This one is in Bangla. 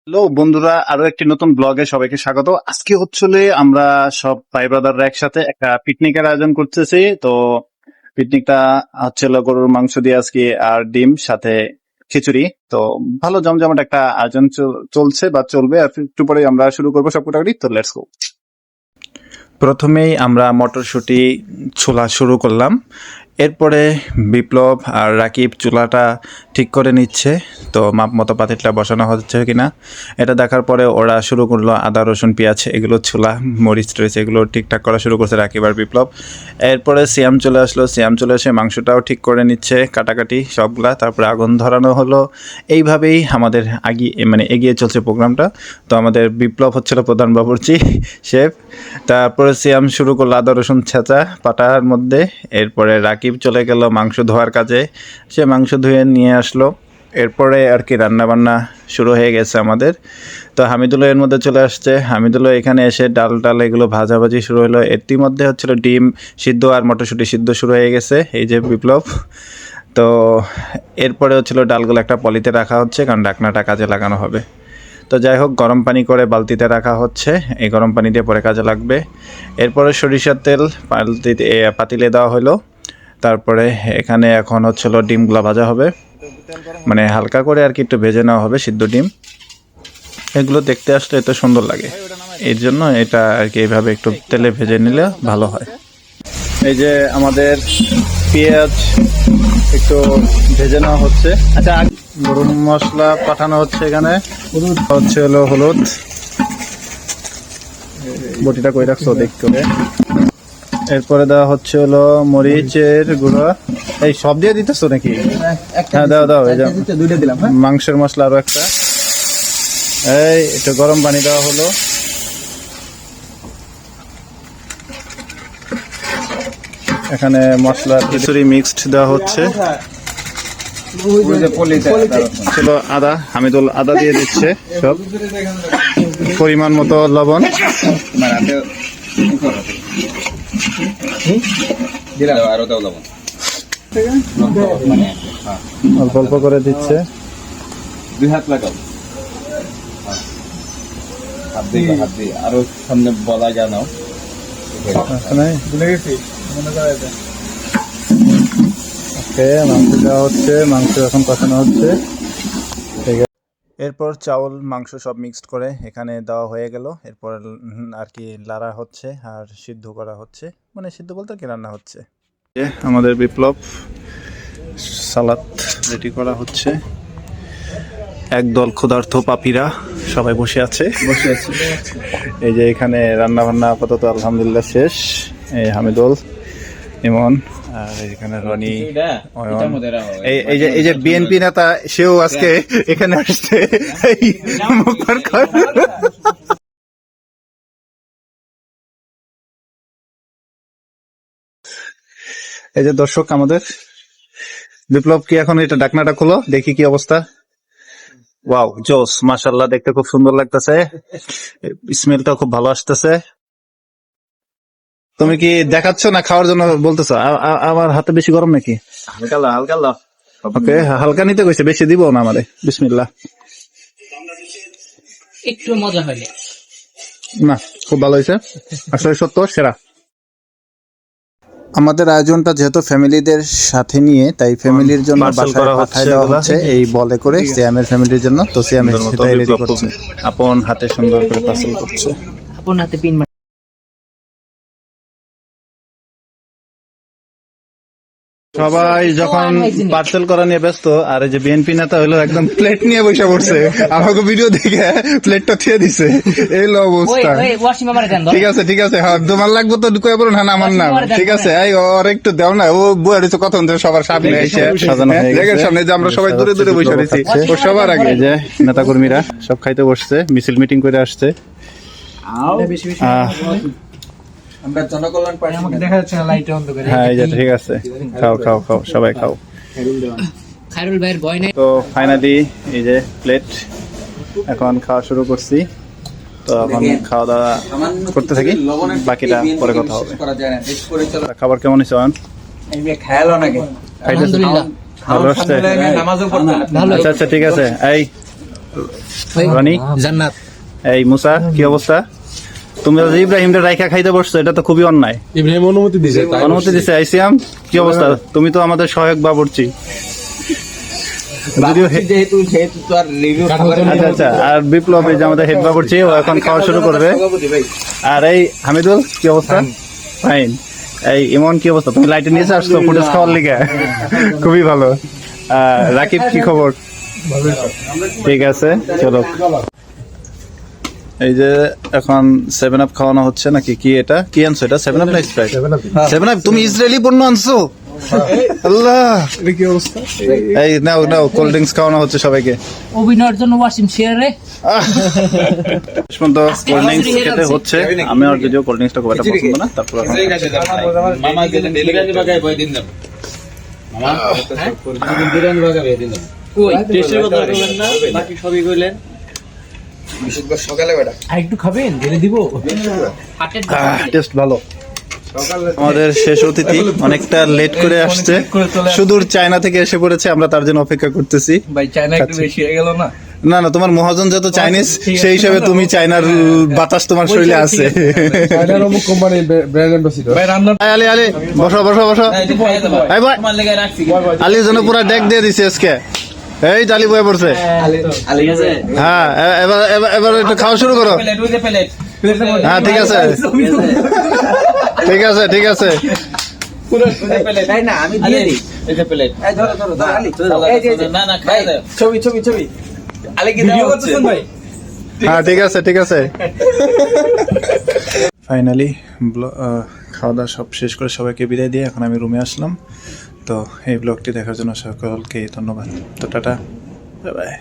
হ্যালো বন্ধুরা, আরো একটি নতুন ব্লগে সবাইকে স্বাগত। আজকে হচ্ছিল আমরা সব ভাই ব্রাদাররা একসাথে একটা পিকনিকের আয়োজন করতেছি। তো পিকনিকটা হচ্ছিল গরুর মাংস দিয়ে আজকে, আর ডিম সাথে খিচুড়ি। তো ভালো জমজমাট একটা আয়োজন চলছে বা চলবে। আর একটু পরে আমরা শুরু করবো সব কোটাকুটি। তো লেটস গো। প্রথমেই আমরা মটরশুঁটি ছোলা শুরু করলাম। এরপরে বিপ্লব আর রাকিব চুলাটা ঠিক করে নিচ্ছে। তো মাপ মতো পাতিলটা বসানো হচ্ছে কিনা এটা দেখার পরে ওরা শুরু করলো আদা রসুন পেঁয়াজ এগুলো ছোলা মরিচ টরিচ এগুলো ঠিকঠাক করা শুরু করছে রাকিব আর বিপ্লব। এরপরে সিয়াম চলে আসলো, সিয়াম চলে এসে মাংসটাও ঠিক করে নিচ্ছে, কাটাকাটি সবগুলা। তারপরে আগুন ধরানো হলো। এইভাবেই আমাদের এগিয়ে চলছে প্রোগ্রামটা। তো আমাদের বিপ্লব হচ্ছিল প্রধান বাবুর্চি শেফ। তারপরে সিয়াম শুরু করলো আদা রসুন ছেঁচা পাটার মধ্যে। এরপরে রাকিব চলে গেল মাংস ধোয়ার কাজে, সে মাংস ধুয়ে নিয়ে আসলো। এরপরে আর কি রান্নাবান্না শুরু হয়ে গেছে আমাদের। তো হামিদুল্লাহ এর মধ্যে চলে আসছে। হামিদুল্লাহ এখানে এসে ডাল টাল এগুলো ভাজাভাজি শুরু হলো। এর মধ্যে হচ্ছিল ডিম সিদ্ধ আর মটরশুঁটি সিদ্ধ শুরু হয়ে গেছে। এই যে বিপ্লব। তো এরপরে হচ্ছিল ডালগুলো একটা পলিতে রাখা হচ্ছে, কারণ ঢাকনাটা কাজে লাগানো হবে। তো যাই হোক, গরম পানি করে বালতিতে রাখা হচ্ছে, এই গরম পানি দিয়ে পরে কাজে লাগবে। এরপরে সরিষার তেল পাতিলে দেওয়া হলো। তারপরে এখানে এখন হচ্ছিল ডিমগুলো ভাজা হবে, মানে হালকা করে আর কি একটু ভেজে নেওয়া হবে সিদ্ধ ডিম। এগুলো দেখতে আসলে এত সুন্দর লাগে, এর জন্য এটা আর কি এইভাবে একটু তেলে ভেজে নিলে ভালো হয়। এই যে আমাদের পেঁয়াজ একটু ভেজে নেওয়া হচ্ছে। আচ্ছা, গরম মশলা পাঠানো হচ্ছে এখানে। হচ্ছে হলো হলুদ, বটিটা কই রাখছো দেখ করে। এরপরে দেওয়া হচ্ছে হলো মরিচের গুঁড়া। এই সব দিয়ে দিতেছো নাকি? হ্যাঁ দাও দাও। এই যে দুইটা দিলাম, মাংসের মশলা আরো একটা। এই একটু গরম পানি দেওয়া হলো। এখানে মশলা খিচুড়ি মিক্সড দেওয়া হচ্ছে। ছিল আদা, হামিদুল আদা দিয়ে দিচ্ছে সব। পরিমাণ মতো লবণ, অল্প অল্প করে দিচ্ছে। দুই হাত লাগাও, হাত দিয়ে আরো সামনে বলা জানাও। মাংস দেওয়া হচ্ছে, মাংস এখন কষানো হচ্ছে। এরপর চাউল মাংস সব মিক্সড করে এখানে দেওয়া হয়ে গেল। এরপর আর কি লাড়া হচ্ছে আর সিদ্ধ করা হচ্ছে, মানে সিদ্ধ বলতে কি রান্না হচ্ছে। আমাদের বিপ্লব সালাদ রেডি করা হচ্ছে। একদল ক্ষুধার্ত পাপীরা সবাই বসে আছে। এই যে এখানে রান্না বান্না আপাতত আলহামদুলিল্লাহ শেষ। এই হামিদুল, ইমন, আর এখানে রনি, এই যে বিএনপি নেতা সেও আজকে এখানে আসছে। এই যে দর্শক আমাদের বিপ্লব, কি এখন এটা ঢাকনাটা খোলো দেখি কি অবস্থা। ওয়াও, জোস, মাশাআল্লাহ, দেখতে খুব সুন্দর লাগতেছে, স্মেলটাও খুব ভালো আসতেছে। তুমি কি দেখাচ্ছ না খাওয়ার জন্য বলতেছো? আমার হাতে বেশি গরম নাকি? হালকা হালকা। ওকে, হালকা নিতে কইছে, বেশি দিব না আমারে। বিসমিল্লাহ। একটু মজা হয় না, খুব ভালো হয়েছে, আসলে সত্য সেরা। আমাদের আয়োজনটা যেহেতু ফ্যামিলিদের সাথে নিয়ে, তাই ফ্যামিলির জন্য বাসায় পাঠায় দেওয়া হচ্ছে এই বলে করে সিয়ামের ফ্যামিলির জন্য। তো সিয়ামের সেটাই রেডি করছে, আপন হাতে সুন্দর করে পার্সেল করছে। আপন হাতে পিন সবাই যখন পার্সেল করা নিয়ে ব্যস্ত, আর এই যে বিএনপি নেতা হলো একদম প্লেট নিয়ে বসে পড়ছে, আমাকে ভিডিও দেখে প্লেটটা থিয়ে দিছে। এই অবস্থা। ঠিক আছে ঠিক আছে, হ্যাঁ তোমার লাগবে তো কয়ে বলুন। হ্যাঁ আমার নাম ঠিক আছে। এই ওর একটু দাও না, ও বয়ে রয়েছে কত সবার সামনে এসে লেগের সামনে, যে আমরা সবাই দূরে দূরে বসে রয়েছি ও সবার আগে। যে নেতা কর্মীরা সব খাইতে বসছে, মিছিল মিটিং করে আসছে। আমরা জনকল্যাণ পার্টি, আমাকে দেখা যাচ্ছে না লাইট অন করে। হ্যাঁ এই যে ঠিক আছে, খাও খাও খাও, সবাই খাও। খায়রুল ভাইয়ের ভয় নাই। তো ফাইনালি এই যে প্লেট, এখন খাওয়া শুরু করছি। তো এখন খাওয়া দাওয়া করতে থাকি, বাকিটা পরে কথা হবে। খাবার কেমন হয়েছে? খেয়াল নাকি? খাইতেছে ভালো আসছে? আচ্ছা আচ্ছা ঠিক আছে। এই রনি, জান্নাত। এই মুসা, কি অবস্থা? তুমি যে ইব্রাহিমটা রাইখা খাইতে বসছো, এটা তো খুবই অন্যায়। ইব্রাহিম অনুমতি দিছে, তাই অনুমতি দিছে। আইসিয়াম, কি অবস্থা? তুমি তো আমাদের সহায়ক বাবুর্চি। যদিও যেহেতু তো আর রিভিউ আচ্ছা আচ্ছা, আর বিপ্লব এই যে আমাদের হেড বাবুর্চি, ও এখন খাওয়া শুরু করবে। আর এই হামিদুল, কি অবস্থা? ফাইন। এই ইমন, কি অবস্থা? তুমি লাইটে নিয়েছে আসছো ফুটেজ খাওয়ার লিগে? খুবই ভালো। রাকিব, কি খবর? ঠিক আছে, চলো। এই যে এখন 7 আপ খাওয়ানো হচ্ছে নাকি? কি এটা কি আনছো? এটা 7 আপ না স্প্রাইট? 7 আপ। তুমি ইসরায়েলি পণ্য আনছো? আল্লাহ, এটা কি অবস্থা? এই নাও নাও, কোল্ড ড্রিঙ্কস খাওয়ানো হচ্ছে সবাইকে। অভিনয়ের জন্য ওয়াসিম শেয়ারে কোল্ড ড্রিঙ্কস খেতে হচ্ছে। আমি আর যদিও কোল্ড ড্রিঙ্কসটা খুব একটা পছন্দ না, তারপর মামা যেদিন বিরিয়ানি বাগায় বই দিন দাও মামা বিরিয়ানি বাগায় বই দিন দাও কই টেস্টের কথা বললেন না, বাকি সবই কইলেন। বিশুদ্ধ সকালে বেটা আর একটু খাবেন, ঢেলে দিব। হাটের টেস্ট ভালো। আমাদের শেষ অতিথি অনেকটা লেট করে আসছে, সুদূর চায়না থেকে এসে পড়েছে। আমরা তার জন্য অপেক্ষা করতেছি। ভাই চায়না একটু বেশি হয়ে গেল না? না না, তোমার মহাজন যত চাইনিজ, সেই হিসাবে তুমি চায়নার বাতাস তোমার শরীরে আছে। চায়নার অমুক কোম্পানির ব্র্যান্ড অ্যাম্বাসিডর। ভাই রান্না আলি আলি, বসো বসো বসো। এই বয়, তোমার লেগে রাখছি আলির জন্য পুরা ডেক দিয়ে দিছে আজকে। এই জালি বয়ে পড়ছে। আলি আছে হ্যাঁ, এবার এবার এবার একটু খাওয়া শুরু করো। প্লেট ওই যে প্লেট হ্যাঁ, ঠিক আছে ঠিক আছে ঠিক আছে। তাই না আমি দিয়ে দিই এই যে প্লেট এই ধরো ধরো ধরো আলি না না খাই দাও ছবি ছবি ছবি আলি কি ভিডিও করতেছেন ভাই? হ্যাঁ, ঠিক আছে ঠিক আছে। ফাইনালি খাওয়া দাওয়া সব শেষ করে সবাইকে বিদায় দিয়ে এখন আমি রুমে আসলাম। তো এই ব্লগটি দেখার জন্য সকলকে ধন্যবাদ। তো টাটা, বাই বাই।